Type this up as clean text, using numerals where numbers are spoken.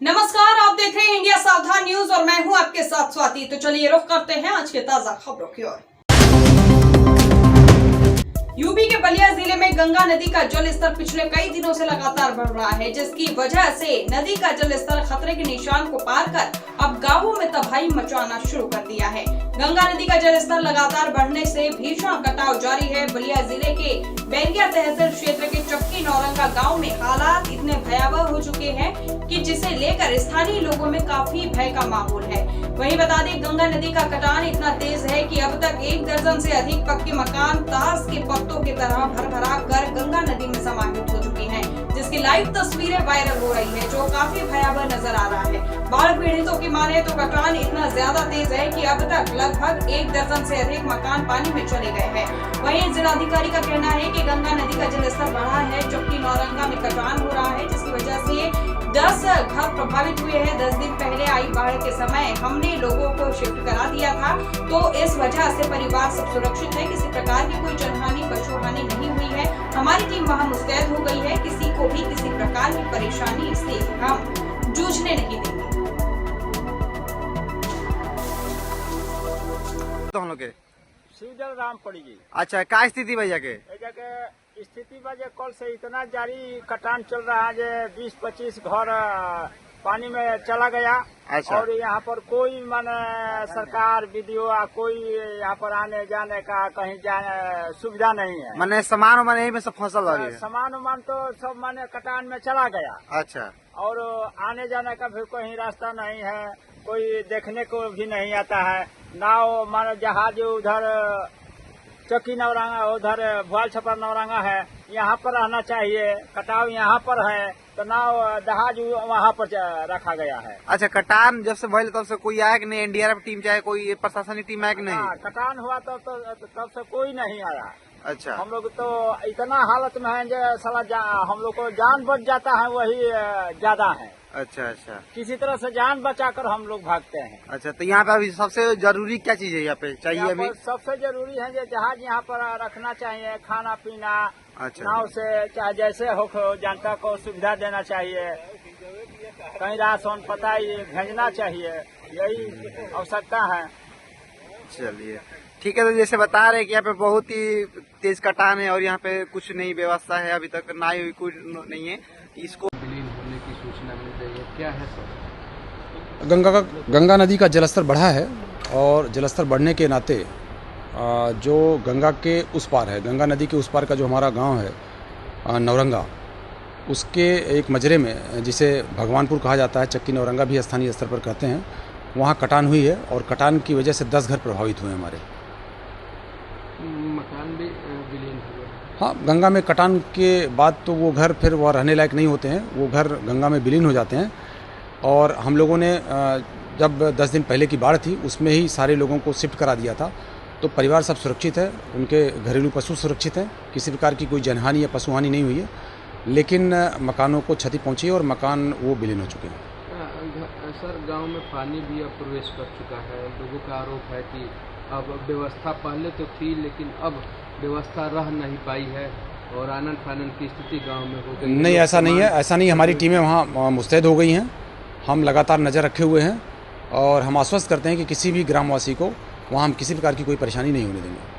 नमस्कार, आप देख रहे हैं इंडिया सावधान न्यूज और मैं हूं आपके साथ स्वाति। तो चलिए रुख करते हैं आज के ताजा खबरों की ओर। यूपी के बलिया जिले में गंगा नदी का जल स्तर पिछले कई दिनों से लगातार बढ़ रहा है, जिसकी वजह से नदी का जल स्तर खतरे के निशान को पार कर अब गांवों में तबाही मचाना शुरू कर दिया है। गंगा नदी का जल स्तर लगातार बढ़ने से भीषण कटाव जारी है। बलिया जिले के बेंगिया तहसील क्षेत्र के चक्की नौरंगा गांव में हालात इतने भयावह हो चुके हैं कि जिसे लेकर स्थानीय लोगों में काफी भय का माहौल है। वहीं बता दें, गंगा नदी का कटान इतना तेज है कि अब तक 1 दर्जन से अधिक पक्के मकान ताश के पत्तों की तरह भर-भरा कर गंगा नदी में समाहित हो चुके हैं, जिसकी लाइव तस्वीरें वायरल हो रही है, जो काफी भयावह नजर आ रहा है। बाढ़ पीड़ितों की माने तो कटान इतना ज्यादा तेज है कि अब तक लगभग 1 दर्जन से अधिक मकान पानी में चले गए हैं। वहीं जिलाधिकारी का कहना है कि गंगा नदी का जलस्तर बढ़ा है, चक्की नौरंगा में कटान हो रहा है, जिसकी वजह से 10 घर प्रभावित हुए हैं। 10 दिन पहले आई बाढ़ के समय हमने लोगों को शिफ्ट करा दिया था, तो इस वजह से परिवार सब सुरक्षित है। किसी प्रकार की कोई जनहानि पशु हानि नहीं हुई है। हमारी टीम वहां मुस्तैद हो गई है। किसी को भी किसी प्रकार की परेशानी से हम जूझने नहीं देंगे। शिवजल राम पड़ी। अच्छा, क्या स्थिति भैया के? स्थिति बजे कल से इतना जारी कटान चल रहा है जे 20-25 घर पानी में चला गया। अच्छा। और यहाँ पर कोई माने सरकार वीडियो कोई यहाँ पर आने जाने का कहीं जाने सुविधा नहीं है। माने सामान वामान यही में सब फसल है? सामान उमान तो सब माने कटान में चला गया। अच्छा। और आने जाने का भी कहीं रास्ता नहीं है, कोई देखने को भी नहीं आता है। नाव मानो जहाज उधर चक्की नौरंगा, उधर भुआल छपर नौरंगा है, यहाँ पर रहना चाहिए। कटाव यहाँ पर है तो नाव जहाज वहाँ पर रखा गया है। अच्छा, कटान जब से भइल तब से कोई आया कि नहीं? एनडीआरएफ टीम चाहे कोई प्रशासनिक टीम आया कि नहीं? कटान हुआ तब से कोई नहीं आया। अच्छा। हम लोग तो इतना हालत में है जो साला हम लोग को जान बच जाता है वही ज्यादा है। अच्छा अच्छा। किसी तरह से जान बचाकर हम लोग भागते हैं। अच्छा, तो यहाँ पे अभी सबसे जरूरी क्या चीज है यहाँ पे चाहिए? अभी सबसे जरूरी है जहाज यहाँ पर रखना चाहिए, खाना पीना। अच्छा। नाव से चाहे जैसे हो जनता को सुविधा देना चाहिए, कहीं राशन पता भेजना चाहिए, यही आवश्यकता है। चलिए ठीक है। तो जैसे बता रहे कि यहाँ पे बहुत ही तेज कटान है और यहाँ पे कुछ नहीं व्यवस्था है, अभी तक ना ही कुछ नहीं है। इसको विलीन होने की सूचना मिल रही है, क्या है सर? गंगा नदी का जलस्तर बढ़ा है और जलस्तर बढ़ने के नाते जो गंगा के उस पार है, गंगा नदी के उस पार का जो हमारा गांव है नौरंगा, उसके एक मजरे में जिसे भगवानपुर कहा जाता है, चक्की नौरंगा भी स्थानीय स्तर पर कहते हैं, वहाँ कटान हुई है और कटान की वजह से 10 घर प्रभावित हुए हमारे। मकान भी विलीन हुए? हाँ, गंगा में कटान के बाद तो वो घर फिर वह रहने लायक नहीं होते हैं, वो घर गंगा में विलीन हो जाते हैं। और हम लोगों ने जब 10 दिन पहले की बाढ़ थी उसमें ही सारे लोगों को शिफ्ट करा दिया था, तो परिवार सब सुरक्षित है, उनके घरेलू पशु सुरक्षित हैं, किसी प्रकार की कोई जनहानि या पशु हानि नहीं हुई है, लेकिन मकानों को क्षति पहुँची और मकान वो विलीन हो चुके हैं। सर, गांव में पानी भी अब प्रवेश कर चुका है। लोगों का आरोप है कि अब व्यवस्था पहले तो थी लेकिन अब व्यवस्था रह नहीं पाई है और आनन फानन की स्थिति गांव में हो गई। नहीं, ऐसा नहीं है, ऐसा नहीं। हमारी टीमें वहाँ मुस्तैद हो गई हैं, हम लगातार नज़र रखे हुए हैं और हम आश्वस्त करते हैं कि किसी भी ग्रामवासी को वहाँ हम किसी प्रकार की कोई परेशानी नहीं होने देंगे।